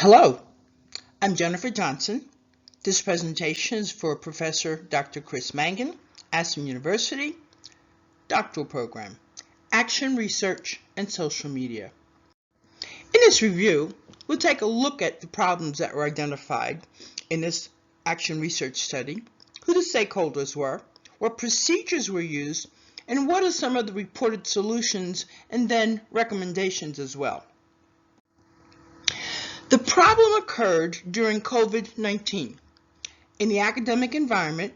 Hello, I'm Jennifer Johnson. This presentation is for Professor Dr. Chris Mangan, Aspen University, doctoral program, Action Research and Social Media. In this review, we'll take a look at the problems that were identified in this action research study, who the stakeholders were, what procedures were used, and what are some of the reported solutions and then recommendations as well. The problem occurred during COVID-19. In the academic environment,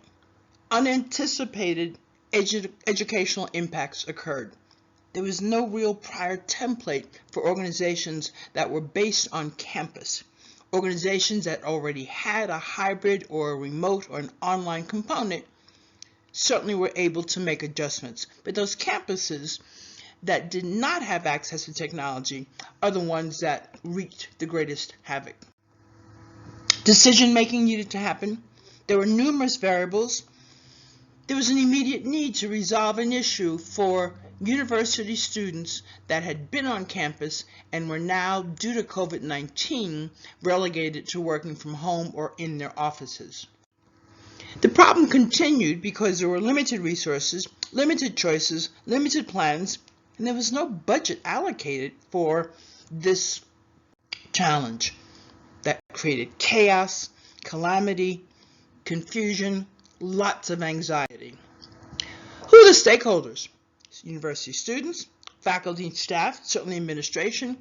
unanticipated educational impacts occurred. There was no real prior template for organizations that were based on campus. Organizations that already had a hybrid or a remote or an online component certainly were able to make adjustments. But those campuses that did not have access to technology are the ones that wreaked the greatest havoc. Decision making needed to happen. There were numerous variables. There was an immediate need to resolve an issue for university students that had been on campus and were now, due to COVID-19, relegated to working from home or in their offices. The problem continued because there were limited resources, limited choices, limited plans, and there was no budget allocated for this challenge. That created chaos, calamity, confusion, lots of anxiety. Who are the stakeholders? University students, faculty and staff, certainly administration,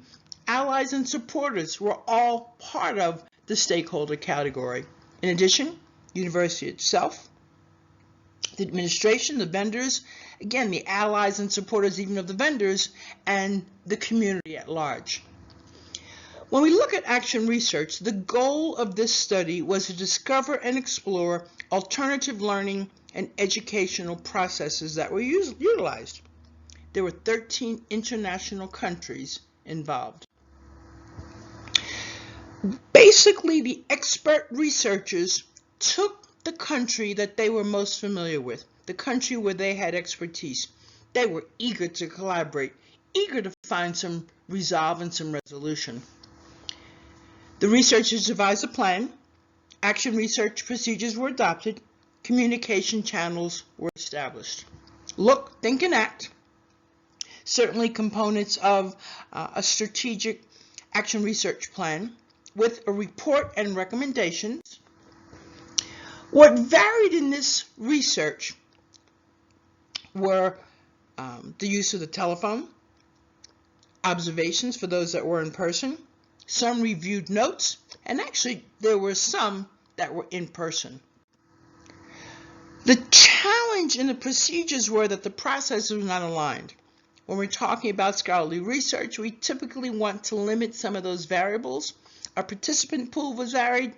allies and supporters were all part of the stakeholder category. In addition, university itself, the administration, the vendors, again, the allies and supporters even of the vendors, and the community at large. When we look at action research, the goal of this study was to discover and explore alternative learning and educational processes that were utilized. There were 13 international countries involved. Basically, the expert researchers took the country that they were most familiar with, the country where they had expertise. They were eager to collaborate, eager to find some resolve and some resolution. The researchers devised a plan, action research procedures were adopted, communication channels were established. Look, think, and act. Certainly components of a strategic action research plan with a report and recommendations. What varied in this research were the use of the telephone, observations for those that were in person, some reviewed notes, and actually there were some that were in person. The challenge in the procedures were that the processes were not aligned. When we're talking about scholarly research, we typically want to limit some of those variables. Our participant pool was varied.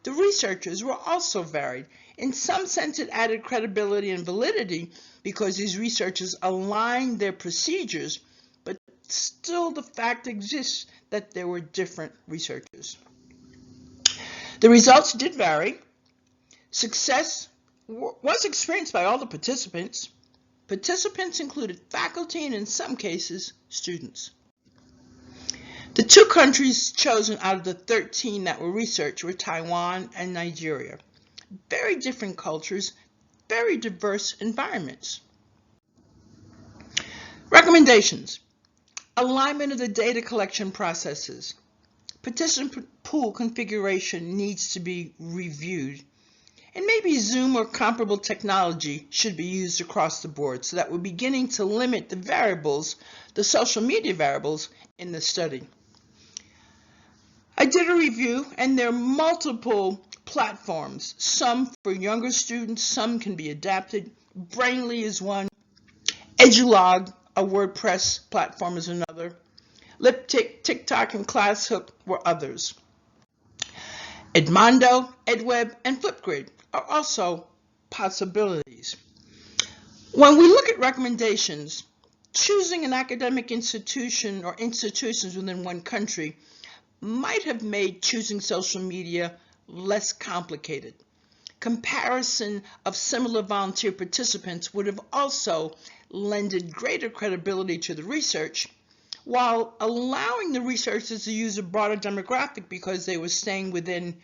The researchers were also varied. In some sense, it added credibility and validity because these researchers aligned their procedures, but still the fact exists that there were different researchers. The results did vary. Success was experienced by all the participants. Participants included faculty and in some cases, students. The two countries chosen out of the 13 that were researched were Taiwan and Nigeria. Very different cultures, very diverse environments. Recommendations. Alignment of the data collection processes. Participant pool configuration needs to be reviewed. And maybe Zoom or comparable technology should be used across the board so that we're beginning to limit the variables, the social media variables in the study. I did a review and there are multiple platforms, some for younger students, some can be adapted. Brainly is one. Edulog, a WordPress platform, is another. Liptic, TikTok, and ClassHook were others. Edmodo, EdWeb, and Flipgrid are also possibilities. When we look at recommendations, choosing an academic institution or institutions within one country might have made choosing social media less complicated. Comparison of similar volunteer participants would have also lended greater credibility to the research, while allowing the researchers to use a broader demographic because they were staying within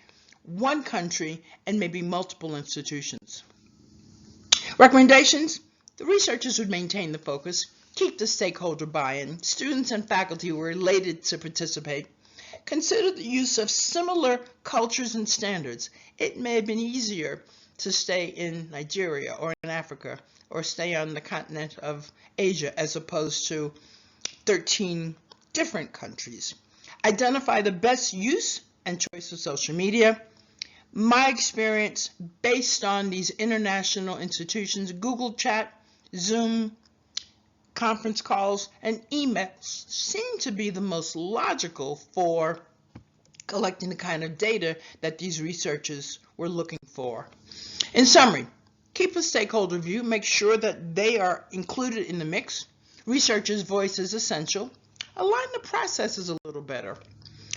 one country and maybe multiple institutions. Recommendations: the researchers would maintain the focus, keep the stakeholder buy-in, students and faculty were elated to participate. Consider the use of similar cultures and standards. It may have been easier to stay in Nigeria or in Africa or stay on the continent of Asia as opposed to 13 different countries. Identify the best use and choice of social media. My experience based on these international institutions, Google Chat, Zoom, conference calls, and emails seem to be the most logical for collecting the kind of data that these researchers were looking for. In summary, keep a stakeholder view, make sure that they are included in the mix. Researchers' voice is essential. Align the processes a little better.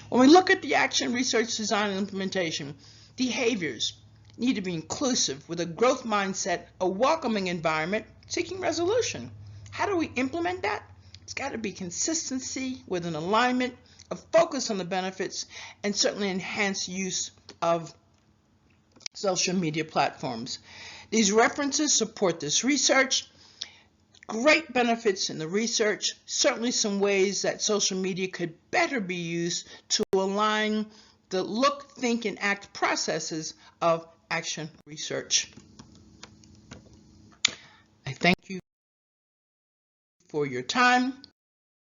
When we look at the action, research, design, and implementation, behaviors need to be inclusive with a growth mindset, a welcoming environment, seeking resolution. How do we implement that? It's got to be consistency with an alignment, a focus on the benefits, and certainly enhanced use of social media platforms. These references support this research. Great benefits in the research, certainly some ways that social media could better be used to align the look, think, and act processes of action research. I thank you for your time.